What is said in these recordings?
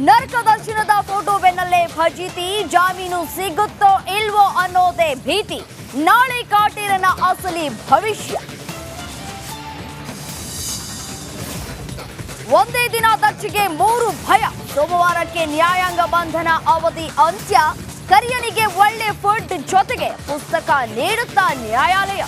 ನರಕ ದರ್ಶನದ ಫೋಟೋ ಬೆನ್ನಲ್ಲೇ ಫಜೀತಿ, ಜಾಮೀನು ಸಿಗುತ್ತೋ ಇಲ್ವೋ ಅನ್ನೋದೇ ಭೀತಿ. ನಾಳೆ ಕಾಟೇರನ ಅಸಲಿ ಭವಿಷ್ಯ. ಒಂದೇ ದಿನ ದರ್ಶಿಗೆ 3 ಭಯ. ಸೋಮವಾರಕ್ಕೆ ನ್ಯಾಯಾಂಗ ಬಂಧನ ಅವಧಿ ಅಂತ್ಯ. ಕರಿಯನಿಗೆ ಒಳ್ಳೆ ಫುಡ್ ಜೊತೆಗೆ ಪುಸ್ತಕ ನೀಡುತ್ತಾ ನ್ಯಾಯಾಲಯ.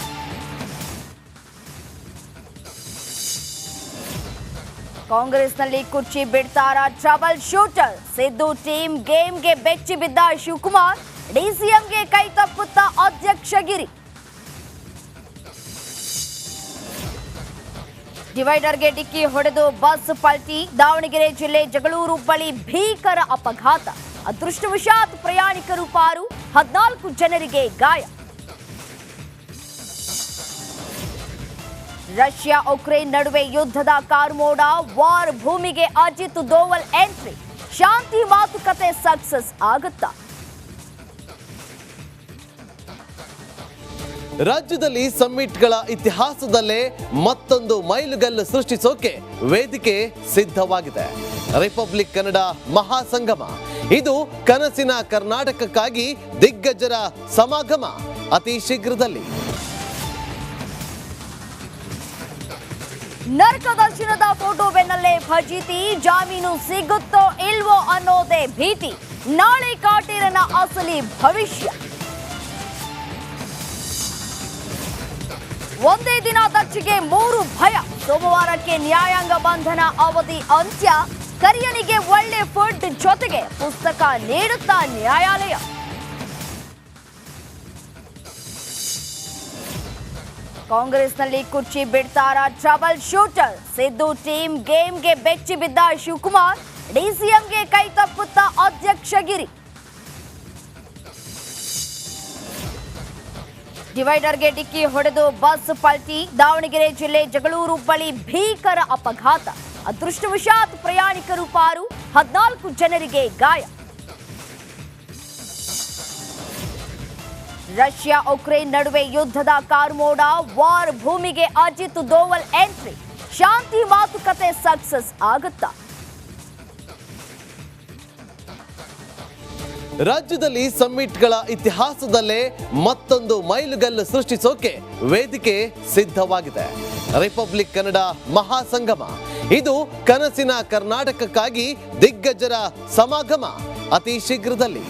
ಕಾಂಗ್ರೆಸ್ನಲ್ಲಿ ಕುರ್ಚಿ ಬಿಡ್ತಾರ ಟ್ರಬಲ್ ಶೂಟರ್. ಸಿದ್ದು ಟೀಮ್ ಗೇಮ್ಗೆ ಬೆಚ್ಚಿ ಬಿದ್ದ ಶಿವಕುಮಾರ್. ಡಿಸಿಎಂಗೆ ಕೈ ತಪ್ಪುತ್ತಾ ಅಧ್ಯಕ್ಷಗಿರಿ. ಡಿವೈಡರ್ಗೆ ಡಿಕ್ಕಿ ಹೊಡೆದು ಬಸ್ ಪಲ್ಟಿ. ದಾವಣಗೆರೆ ಜಿಲ್ಲೆ ಜಗಳೂರು ಬಳಿ ಭೀಕರ ಅಪಘಾತ. ಅದೃಷ್ಟವಶಾತ್ ಪ್ರಯಾಣಿಕರು ಪಾರು, 14 ಜನರಿಗೆ ಗಾಯ. ರಷ್ಯಾ ಉಕ್ರೇನ್ ನಡುವೆ ಯುದ್ಧದ ಕಾರ್ಮೋಡ. ವಾರ್ ಭೂಮಿಗೆ ಅಜಿತ್ ದೋವಲ್ ಎಂಟ್ರಿ. ಶಾಂತಿ ಮಾತುಕತೆ ಸಕ್ಸಸ್ ಆಗುತ್ತಾ? ರಾಜ್ಯದಲ್ಲಿ ಸಮ್ಮಿಟ್ಗಳ ಇತಿಹಾಸದಲ್ಲೇ ಮತ್ತೊಂದು ಮೈಲುಗಲ್ಲು ಸೃಷ್ಟಿಸೋಕೆ ವೇದಿಕೆ ಸಿದ್ಧವಾಗಿದೆ. ರಿಪಬ್ಲಿಕ್ ಕನ್ನಡ ಮಹಾಸಂಗಮ. ಇದು ಕನಸಿನ ಕರ್ನಾಟಕಕ್ಕಾಗಿ ದಿಗ್ಗಜರ ಸಮಾಗಮ ಅತಿ ಶೀಘ್ರದಲ್ಲಿ. ನರಕ ದರ್ಶನದ ಫೋಟೋ ಬೆನ್ನಲ್ಲೇ ಫಜೀತಿ, ಜಾಮೀನು ಸಿಗುತ್ತೋ ಇಲ್ವೋ ಅನ್ನೋದೇ ಭೀತಿ. ನಾಳೆ ಕಾಟೇರನ ಅಸಲಿ ಭವಿಷ್ಯ. ಒಂದೇ ದಿನ ದರ್ಶಿಗೆ 3 ಭಯ. ಸೋಮವಾರಕ್ಕೆ ನ್ಯಾಯಾಂಗ ಬಂಧನ ಅವಧಿ ಅಂತ್ಯ. ಕರಿಯನಿಗೆ ಒಳ್ಳೆ ಫುಡ್ ಜೊತೆಗೆ ಪುಸ್ತಕ ನೀಡುತ್ತಾ ನ್ಯಾಯಾಲಯ. ಕಾಂಗ್ರೆಸ್ನಲ್ಲಿ ಕುರ್ಚಿ ಬಿಡ್ತಾರ ಟ್ರಬಲ್ ಶೂಟರ್. ಸಿದ್ದು ಟೀಮ್ ಗೇಮ್ಗೆ ಬೆಚ್ಚಿ ಬಿದ್ದ ಶಿವಕುಮಾರ್. ಡಿಸಿಎಂಗೆ ಕೈ ತಪ್ಪುತ್ತಾ ಅಧ್ಯಕ್ಷಗಿರಿ. ಡಿವೈಡರ್ಗೆ ಡಿಕ್ಕಿ ಹೊಡೆದು ಬಸ್ ಪಲ್ಟಿ. ದಾವಣಗೆರೆ ಜಿಲ್ಲೆ ಜಗಳೂರು ಬಳಿ ಭೀಕರ ಅಪಘಾತ. ಅದೃಷ್ಟವಶಾತ್ ಪ್ರಯಾಣಿಕರು ಪಾರು, 14 ಜನರಿಗೆ ಗಾಯ. ರಷ್ಯಾ ಉಕ್ರೇನ್ ನಡುವೆ ಯುದ್ಧದ ಕಾರ್ಮೋಡ. ವಾರ್ ಭೂಮಿಗೆ ಅಜಿತ್ ದೋವಲ್ ಎಂಟ್ರಿ. ಶಾಂತಿ ಮಾತುಕತೆ ಸಕ್ಸಸ್ ಆಗುತ್ತಾ? ರಾಜ್ಯದಲ್ಲಿ ಸಮ್ಮಿಟ್ಗಳ ಇತಿಹಾಸದಲ್ಲೇ ಮತ್ತೊಂದು ಮೈಲುಗಲ್ಲು ಸೃಷ್ಟಿಸೋಕೆ ವೇದಿಕೆ ಸಿದ್ಧವಾಗಿದೆ. ರಿಪಬ್ಲಿಕ್ ಕನ್ನಡ ಮಹಾಸಂಗಮ. ಇದು ಕನಸಿನ ಕರ್ನಾಟಕಕ್ಕಾಗಿ ದಿಗ್ಗಜರ ಸಮಾಗಮ ಅತಿ ಶೀಘ್ರದಲ್ಲಿ.